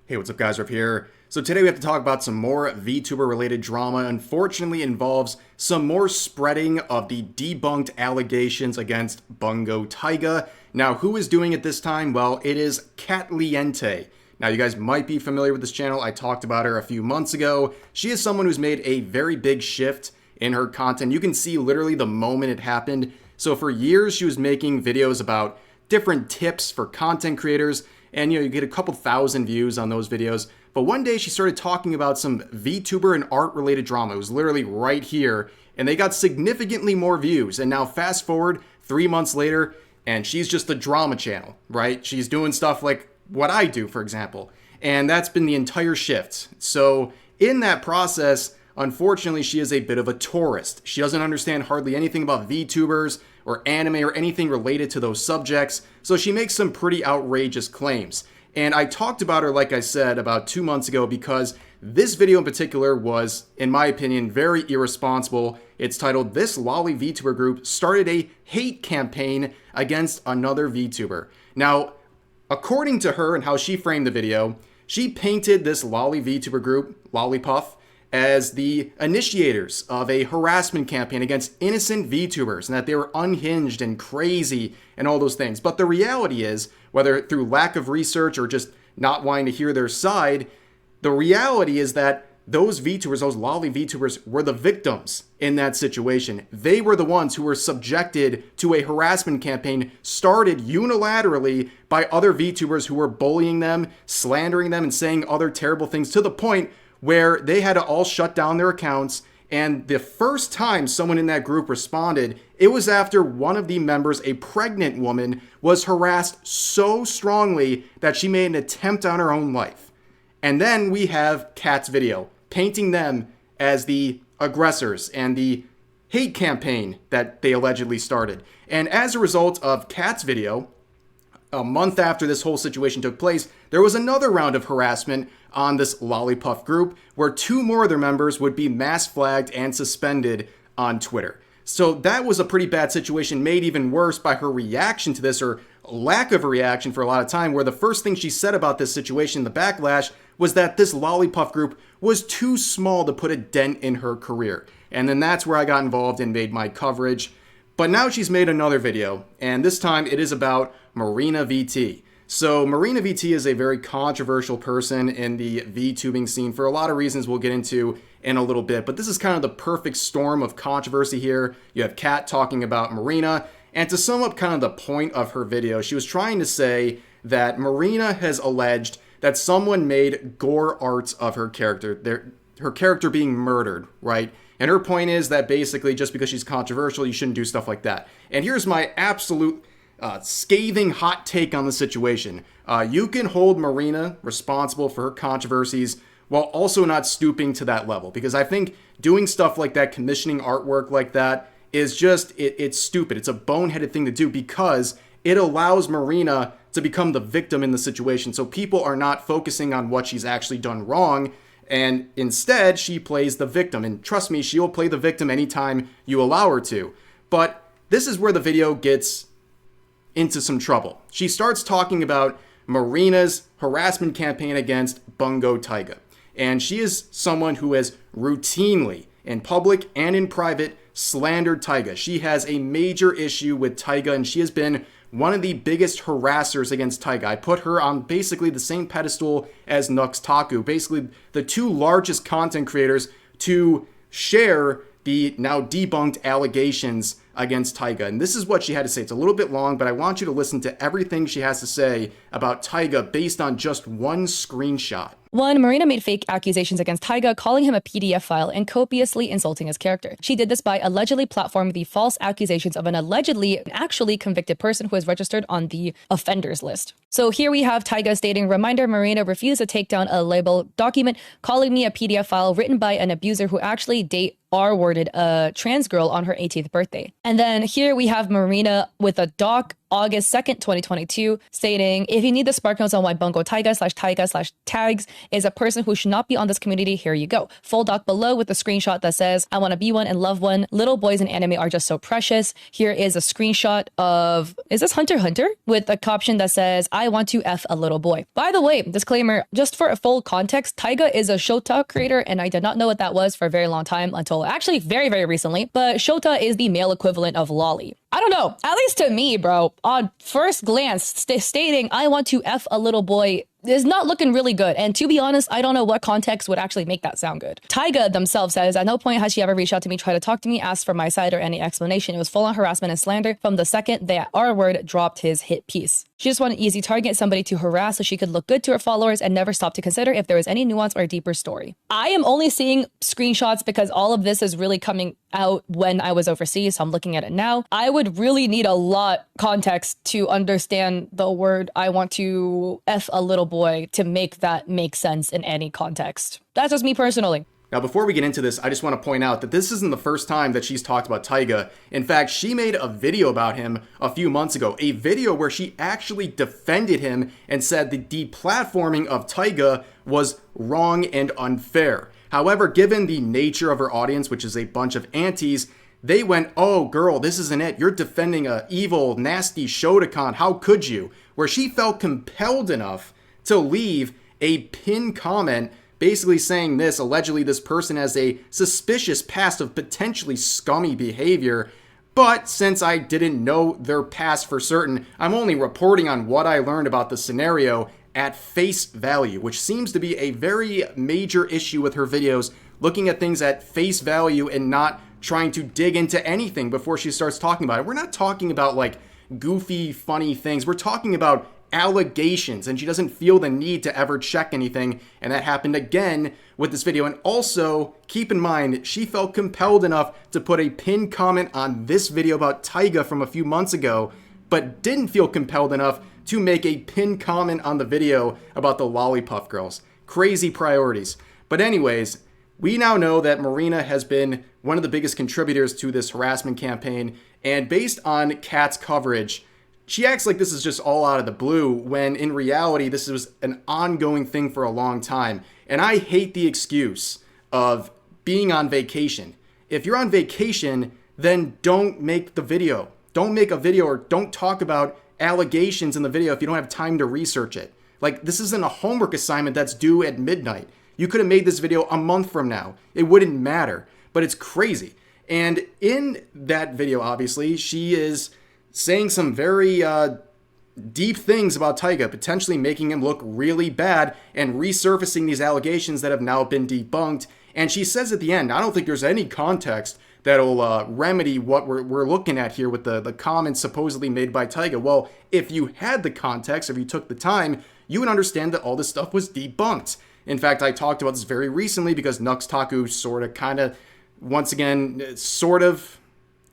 Hey, what's up guys, Riff here. So today we have to talk about some more VTuber related drama. Unfortunately involves some more spreading of the debunked allegations against Bungo Taiga. Now who is doing it this time? Well, it is Katliente. Now you guys might be familiar with this channel. I talked about her a few months ago. She is someone who's made a very big shift in her content. You can see literally the moment it happened. So for years she was making videos about different tips for content creators. And you get a couple thousand views on those videos. But one day she started talking about some VTuber and art related drama. It was literally right here. And they got significantly more views. And now fast forward 3 months later, and she's just a drama channel, right? She's doing stuff like what I do, for example. And that's been the entire shift. So in that process, unfortunately, she is a bit of a tourist. She doesn't understand hardly anything about VTubers or anime or anything related to those subjects. So she makes some pretty outrageous claims. And I talked about her, like I said, about 2 months ago because this video in particular was, in my opinion, very irresponsible. It's titled, "This Lolly VTuber Group Started a Hate Campaign Against Another VTuber." Now, according to her and how she framed the video, she painted this Lolly VTuber group, Lollipuff, as the initiators of a harassment campaign against innocent VTubers and that they were unhinged and crazy and all those things. But the reality is, whether through lack of research or just not wanting to hear their side, the reality is that those VTubers, those Lolly VTubers, were the victims in that situation. They were the ones who were subjected to a harassment campaign started unilaterally by other VTubers who were bullying them, slandering them, and saying other terrible things to the point where they had to all shut down their accounts. And the first time someone in that group responded, it was after one of the members, a pregnant woman, was harassed so strongly that she made an attempt on her own life. And then we have Kat's video, painting them as the aggressors and the hate campaign that they allegedly started. And as a result of Kat's video, a month after this whole situation took place, there was another round of harassment on this Lollipuff group where 2 more of their members would be mass flagged and suspended on Twitter. So that was a pretty bad situation, made even worse by her reaction to this, or lack of a reaction for a lot of time, where the first thing she said about this situation, the backlash, was that this Lollipuff group was too small to put a dent in her career. And then that's where I got involved and made my coverage. But now she's made another video, and this time it is about Marina VT. So Marina VT is a very controversial person in the VTubing scene for a lot of reasons we'll get into in a little bit. But this is kind of the perfect storm of controversy here. You have Kat talking about Marina, and to sum up kind of the point of her video, she was trying to say that Marina has alleged that someone made gore arts of her character, her character being murdered, right? And her point is that basically just because she's controversial, you shouldn't do stuff like that. And here's my absolute scathing hot take on the situation. You can hold Marina responsible for her controversies while also not stooping to that level. Because I think doing stuff like that, commissioning artwork like that, is just, it's stupid. It's a boneheaded thing to do because it allows Marina to become the victim in the situation. So people are not focusing on what she's actually done wrong. And instead, she plays the victim. And trust me, she will play the victim anytime you allow her to. But this is where the video gets into some trouble. She starts talking about Marina's harassment campaign against Bungo Taiga. And she is someone who has routinely, in public and in private, slandered Taiga. She has a major issue with Taiga, and she has been one of the biggest harassers against Taiga. I put her on basically the same pedestal as Nuxtaku, basically the 2 largest content creators to share the now debunked allegations against Taiga. And this is what she had to say. It's a little bit long, but I want you to listen to everything she has to say about Taiga based on just one screenshot. 1. Marina made fake accusations against Taiga, calling him a PDF file and copiously insulting his character. She did this by allegedly platforming the false accusations of an actually convicted person who is registered on the offenders list. So here we have Taiga stating, "Reminder, Marina refused to take down a label document, calling me a PDF file written by an abuser who actually R-worded a trans girl on her 18th birthday." And then here we have Marina with a doc August 2nd, 2022, stating, if you need the spark notes on why Bungo Taiga/tags is a person who should not be on this community, here you go. Full doc below with a screenshot that says, I want to be one and love one. Little boys in anime are just so precious. Here is a screenshot of, is this Hunter x Hunter? With a caption that says, I want to F a little boy. By the way, disclaimer, just for a full context, Taiga is a Shota creator, and I did not know what that was for a very long time until actually very, very recently. But Shota is the male equivalent of lolly. I don't know, at least to me, bro, on first glance, stating I want to F a little boy is not looking really good. And to be honest, I don't know what context would actually make that sound good. Taiga themselves says, at no point has she ever reached out to me, tried to talk to me, asked for my side or any explanation. It was full on harassment and slander from the second that R word dropped his hit piece. She just wanted an easy target, somebody to harass so she could look good to her followers and never stop to consider if there was any nuance or deeper story. I am only seeing screenshots because all of this is really coming out when I was overseas, so I'm looking at it now. I would really need a lot context to understand the word I want to F a little boy to make that make sense in any context. That's just me personally. Now, before we get into this, I just want to point out that this isn't the first time that she's talked about Taiga. In fact, she made a video about him a few months ago, a video where she actually defended him and said the deplatforming of Taiga was wrong and unfair. However, given the nature of her audience, which is a bunch of aunties, they went, oh girl, this isn't it. You're defending a evil, nasty Shotokan. How could you? Where she felt compelled enough to leave a pinned comment basically saying this, allegedly this person has a suspicious past of potentially scummy behavior, but since I didn't know their past for certain, I'm only reporting on what I learned about the scenario at face value, which seems to be a very major issue with her videos, looking at things at face value and not trying to dig into anything before she starts talking about it. We're not talking about like goofy, funny things. We're talking about allegations, and she doesn't feel the need to ever check anything, and that happened again with this video. And also, keep in mind, she felt compelled enough to put a pinned comment on this video about Taiga from a few months ago, but didn't feel compelled enough to make a pinned comment on the video about the Lollipop Girls. Crazy priorities. But anyways, we now know that Marina has been one of the biggest contributors to this harassment campaign, and based on Kat's coverage, she acts like this is just all out of the blue, when in reality, this was an ongoing thing for a long time. And I hate the excuse of being on vacation. If you're on vacation, then don't make the video. Don't make a video or don't talk about allegations in the video if you don't have time to research it. Like, this isn't a homework assignment that's due at midnight. You could have made this video a month from now. It wouldn't matter, but it's crazy. And in that video, obviously, she is saying some very deep things about Taiga, potentially making him look really bad and resurfacing these allegations that have now been debunked. And she says at the end, I don't think there's any context that'll remedy what we're looking at here with the comments supposedly made by Taiga. Well, if you had the context, if you took the time, you would understand that all this stuff was debunked. In fact, I talked about this very recently because Nux Taku sort of once again sort of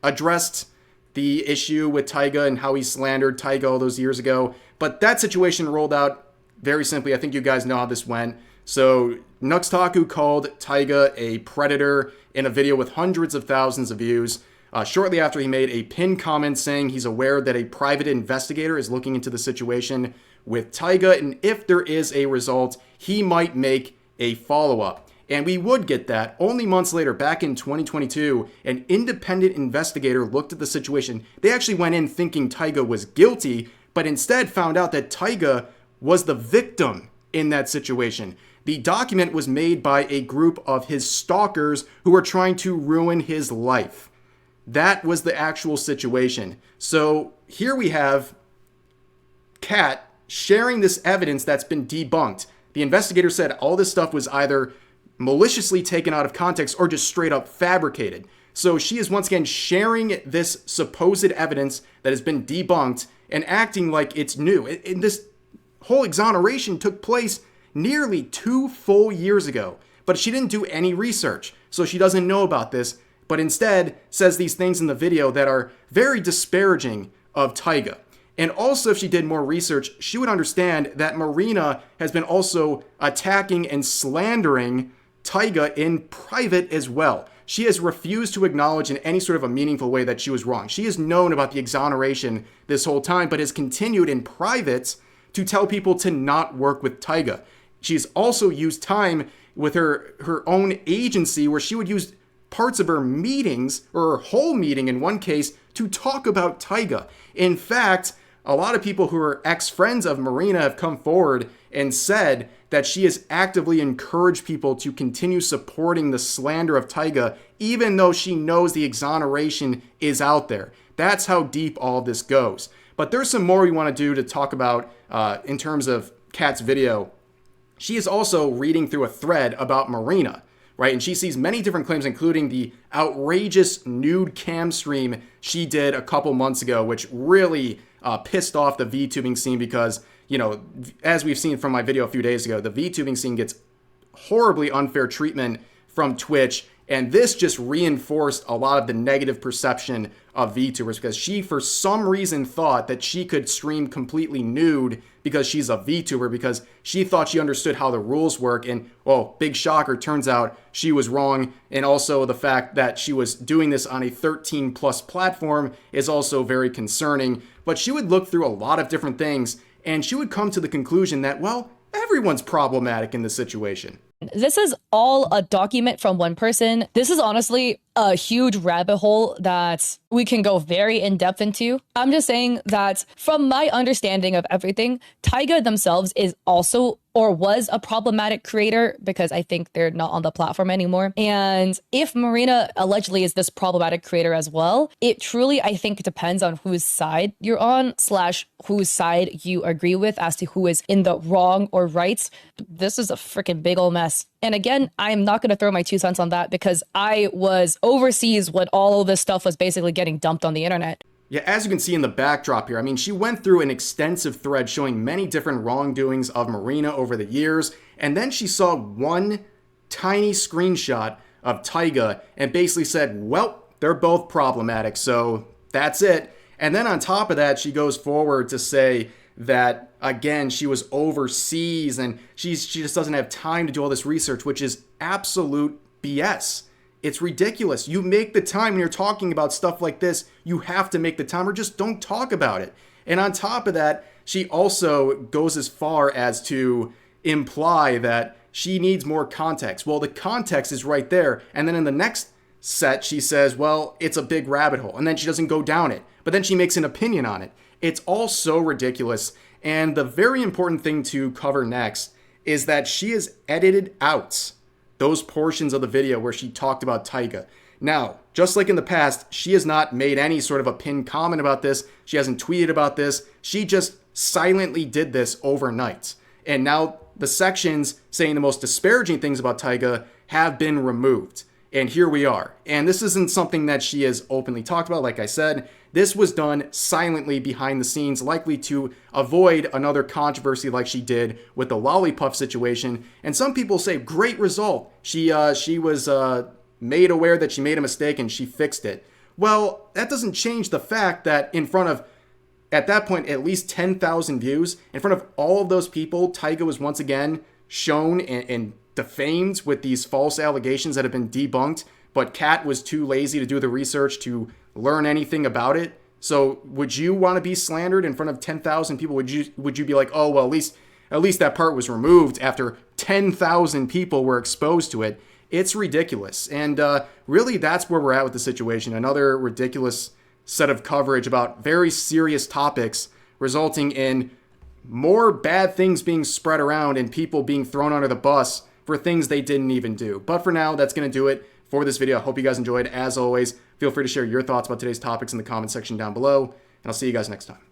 addressed the issue with Taiga and how he slandered Taiga all those years ago. But that situation rolled out very simply. I think you guys know how this went. So Nux Taku called Taiga a predator in a video with hundreds of thousands of views. Shortly after, he made a pinned comment saying he's aware that a private investigator is looking into the situation with Taiga, and if there is a result, he might make a follow-up. And we would get that. Only months later, back in 2022, an independent investigator looked at the situation. They actually went in thinking Taiga was guilty, but instead found out that Taiga was the victim in that situation. The document was made by a group of his stalkers who were trying to ruin his life. That was the actual situation. So here we have Kat sharing this evidence that's been debunked. The investigator said all this stuff was either maliciously taken out of context or just straight up fabricated. So she is once again sharing this supposed evidence that has been debunked and acting like it's new. And this whole exoneration took place nearly 2 full years ago, but she didn't do any research, so she doesn't know about this, but instead says these things in the video that are very disparaging of Taiga. And also, if she did more research, she would understand that Marina has been also attacking and slandering Taiga in private as well. she has refused to acknowledge in any sort of a meaningful way that she was wrong. She has known about the exoneration this whole time, but has continued in private to tell people to not work with Taiga. She's also used time with her own agency where she would use parts of her meetings, or her whole meeting in one case, to talk about Taiga. In fact, a lot of people who are ex-friends of Marina have come forward and said that she has actively encouraged people to continue supporting the slander of Taiga, even though she knows the exoneration is out there. That's how deep all of this goes. But there's some more we want to do to talk about in terms of Kat's video. She is also reading through a thread about Marina, right? And she sees many different claims, including the outrageous nude cam stream she did a couple months ago, which really pissed off the VTubing scene because, you know, as we've seen from my video a few days ago, the VTubing scene gets horribly unfair treatment from Twitch. And this just reinforced a lot of the negative perception of VTubers because she, for some reason, thought that she could stream completely nude because she's a VTuber, because she thought she understood how the rules work. And, well, big shocker, turns out she was wrong. And also the fact that she was doing this on a 13+ platform is also very concerning. But she would look through a lot of different things, and she would come to the conclusion that, well, everyone's problematic in this situation. This is all a document from one person. This is honestly a huge rabbit hole that we can go very in depth into. I'm just saying that from my understanding of everything, Taiga themselves is also or was a problematic creator because I think they're not on the platform anymore. And if Marina allegedly is this problematic creator as well, it truly, I think, depends on whose side you're on / whose side you agree with as to who is in the wrong or right. This is a freaking big old mess. And again, I'm not going to throw my 2 cents on that because I was overseas when all of this stuff was basically getting dumped on the internet. Yeah, as you can see in the backdrop here, I mean, she went through an extensive thread showing many different wrongdoings of Marina over the years, and then she saw one tiny screenshot of Taiga and basically said, well, they're both problematic, so that's it. And then on top of that, she goes forward to say that, again, she was overseas and she just doesn't have time to do all this research, which is absolute BS. It's ridiculous. You make the time when you're talking about stuff like this. You have to make the time or just don't talk about it. And on top of that, she also goes as far as to imply that she needs more context. Well, the context is right there. And then in the next set, she says, well, it's a big rabbit hole. And then she doesn't go down it. But then she makes an opinion on it. It's all so ridiculous. And the very important thing to cover next is that she has edited out those portions of the video where she talked about Taiga. Now, just like in the past, she has not made any sort of a pinned comment about this. She hasn't tweeted about this. She just silently did this overnight. And now the sections saying the most disparaging things about Taiga have been removed. And here we are. And this isn't something that she has openly talked about. Like I said, this was done silently behind the scenes, likely to avoid another controversy like she did with the Lollipop situation. And some people say, great result. She was made aware that she made a mistake and she fixed it. Well, that doesn't change the fact that in front of, at that point, at least 10,000 views, in front of all of those people, Taiga was once again shown and defamed with these false allegations that have been debunked, but Kat was too lazy to do the research to learn anything about it. So would you want to be slandered in front of 10,000 people? Would you be like, oh, well, at least that part was removed after 10,000 people were exposed to it? It's ridiculous. And really, that's where we're at with the situation. Another ridiculous set of coverage about very serious topics resulting in more bad things being spread around and people being thrown under the bus for things they didn't even do. But for now, that's going to do it for this video. I hope you guys enjoyed. As always, feel free to share your thoughts about today's topics in the comment section down below, and I'll see you guys next time.